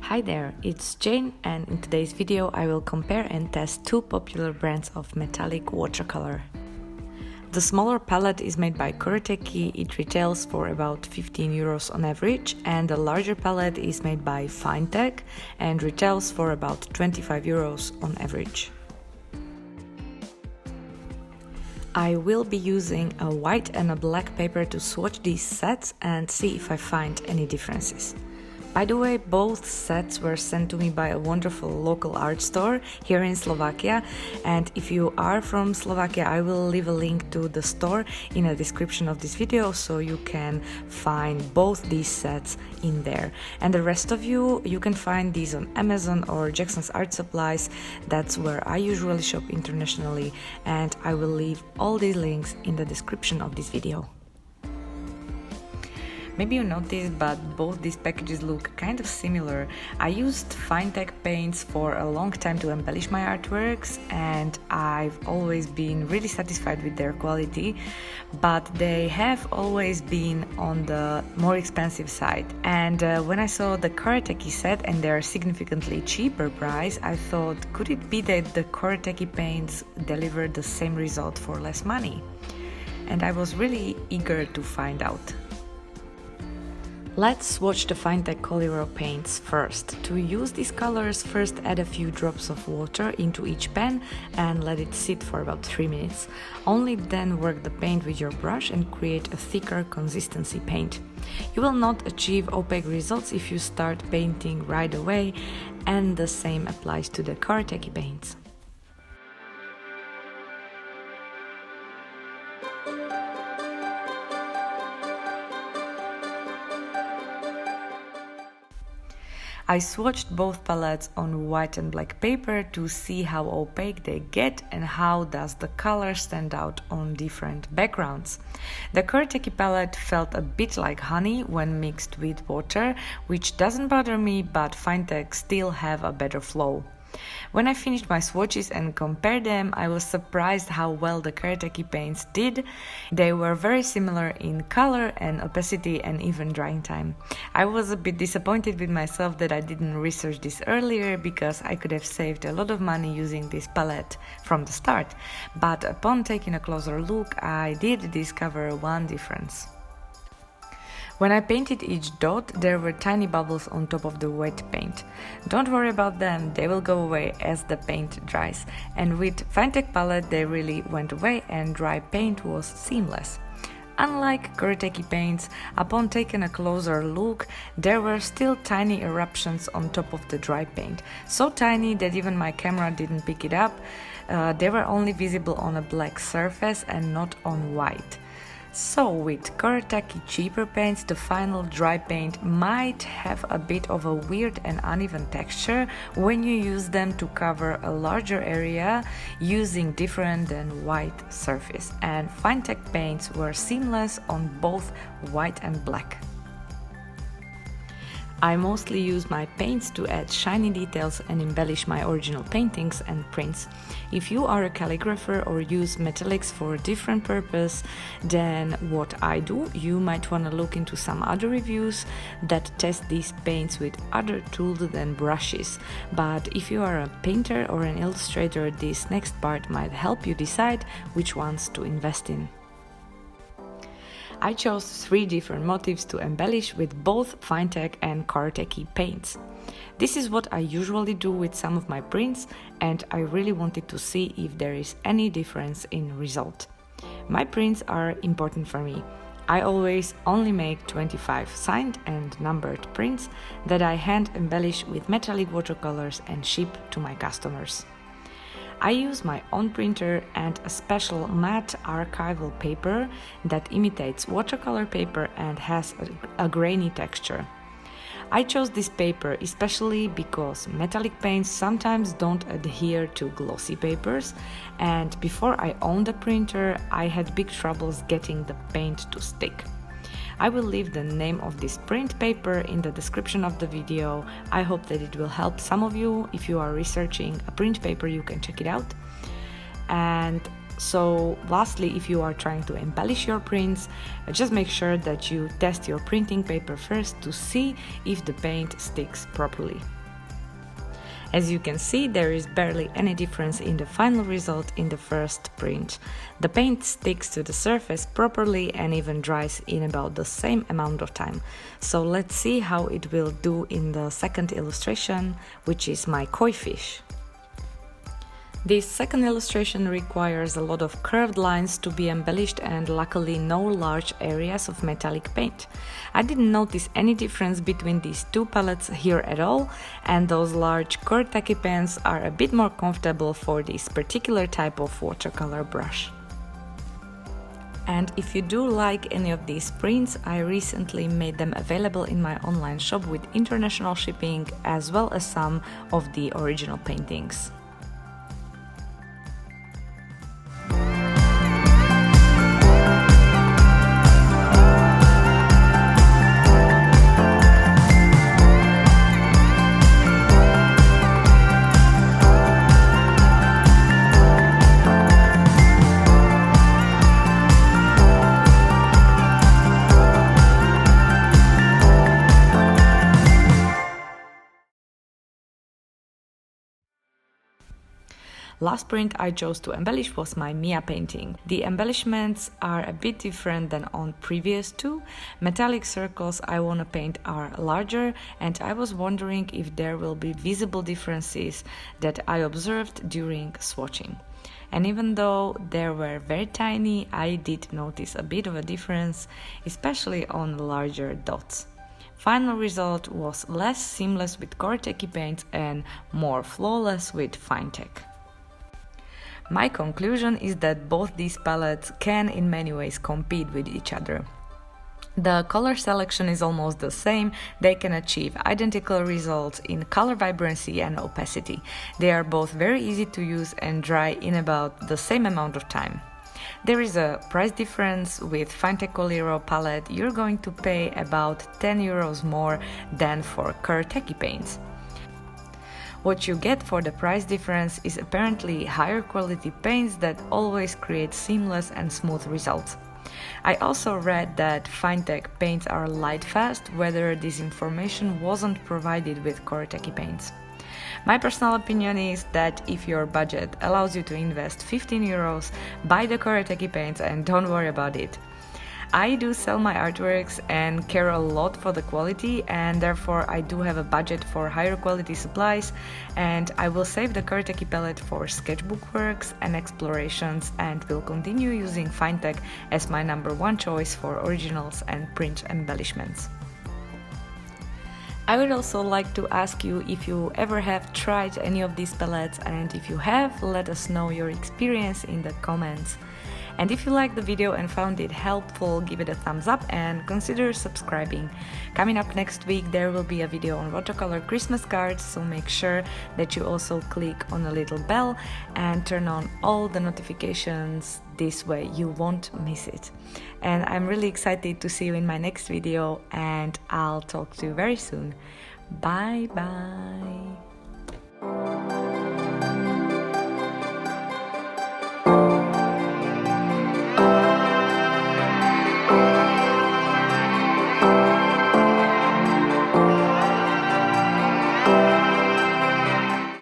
Hi there, it's Jane, and in today's video I will compare and test two popular brands of metallic watercolor. The smaller palette is made by Kuretake. It retails for about 15 euros on average, and the larger palette is made by Finetech and retails for about 25 euros on average. I will be using a white and a black paper to swatch these sets and see if I find any differences. By the way, both sets were sent to me by a wonderful local art store here in Slovakia, and if you are from Slovakia, I will leave a link to the store in the description of this video so you can find both these sets in there. And the rest of you can find these on Amazon or Jackson's Art Supplies. That's where I usually shop internationally, and I will leave all these links in the description of this video. Maybe you noticed, but both these packages look kind of similar. I used Finetech paints for a long time to embellish my artworks, and I've always been really satisfied with their quality, but they have always been on the more expensive side. And when I saw the Kuretake set and their significantly cheaper price, I thought, could it be that the Kuretake paints deliver the same result for less money? And I was really eager to find out. Let's swatch the Finetech Coliro paints first. To use these colors, first add a few drops of water into each pen and let it sit for about 3 minutes. Only then work the paint with your brush and create a thicker consistency paint. You will not achieve opaque results if you start painting right away, and the same applies to the Kuretake paints. I swatched both palettes on white and black paper to see how opaque they get and how does the color stand out on different backgrounds. The Kuretake palette felt a bit like honey when mixed with water, which doesn't bother me, but Finetech still have a better flow. When I finished my swatches and compared them, I was surprised how well the Kuretake paints did. They were very similar in color and opacity and even drying time. I was a bit disappointed with myself that I didn't research this earlier, because I could have saved a lot of money using this palette from the start. But upon taking a closer look, I did discover one difference. When I painted each dot, there were tiny bubbles on top of the wet paint. Don't worry about them, they will go away as the paint dries. And with Finetech palette, they really went away and dry paint was seamless. Unlike Kuretake paints, upon taking a closer look, there were still tiny eruptions on top of the dry paint. So tiny that even my camera didn't pick it up. They were only visible on a black surface and not on white. So with Kuretake cheaper paints, the final dry paint might have a bit of a weird and uneven texture when you use them to cover a larger area using different than white surface. And Finetech paints were seamless on both white and black. I mostly use my paints to add shiny details and embellish my original paintings and prints. If you are a calligrapher or use metallics for a different purpose than what I do, you might want to look into some other reviews that test these paints with other tools than brushes. But if you are a painter or an illustrator, this next part might help you decide which ones to invest in. I chose 3 different motifs to embellish with both Finetech and Kuretake paints. This is what I usually do with some of my prints, and I really wanted to see if there is any difference in result. My prints are important for me. I always only make 25 signed and numbered prints that I hand embellish with metallic watercolors and ship to my customers. I use my own printer and a special matte archival paper that imitates watercolor paper and has a grainy texture. I chose this paper especially because metallic paints sometimes don't adhere to glossy papers, and before I owned the printer, I had big troubles getting the paint to stick. I will leave the name of this print paper in the description of the video. I hope that it will help some of you. If you are researching a print paper, you can check it out. And So lastly, if you are trying to embellish your prints, just make sure that you test your printing paper first to see if the paint sticks properly. As you can see, there is barely any difference in the final result in the first print. The paint sticks to the surface properly and even dries in about the same amount of time. So let's see how it will do in the second illustration, which is my koi fish. This second illustration requires a lot of curved lines to be embellished and luckily no large areas of metallic paint. I didn't notice any difference between these two palettes here at all, and those large Kuretake pens are a bit more comfortable for this particular type of watercolor brush. And if you do like any of these prints, I recently made them available in my online shop with international shipping, as well as some of the original paintings. Last print I chose to embellish was my MICA painting. The embellishments are a bit different than on previous two. Metallic circles I want to paint are larger, and I was wondering if there will be visible differences that I observed during swatching. And even though they were very tiny, I did notice a bit of a difference, especially on larger dots. Final result was less seamless with Kuretake paints and more flawless with Finetech. My conclusion is that both these palettes can in many ways compete with each other. The color selection is almost the same, they can achieve identical results in color vibrancy and opacity. They are both very easy to use and dry in about the same amount of time. There is a price difference. With Finetech Coliro palette you're going to pay about 10 euros more than for Kuretake paints. What you get for the price difference is apparently higher quality paints that always create seamless and smooth results. I also read that Finetech paints are light fast, whether this information wasn't provided with Kuretake paints. My personal opinion is that if your budget allows you to invest 15 euros, buy the Kuretake paints and don't worry about it. I do sell my artworks and care a lot for the quality, and therefore I do have a budget for higher quality supplies, and I will save the Kuretake palette for sketchbook works and explorations, and will continue using Finetech as my #1 choice for originals and print embellishments. I would also like to ask you if you ever have tried any of these palettes, and if you have, let us know your experience in the comments. And if you liked the video and found it helpful, give it a thumbs up and consider subscribing. Coming up next week there will be a video on watercolor Christmas cards, so make sure that you also click on the little bell and turn on all the notifications, this way you won't miss it. And I'm really excited to see you in my next video, and I'll talk to you very soon. Bye bye!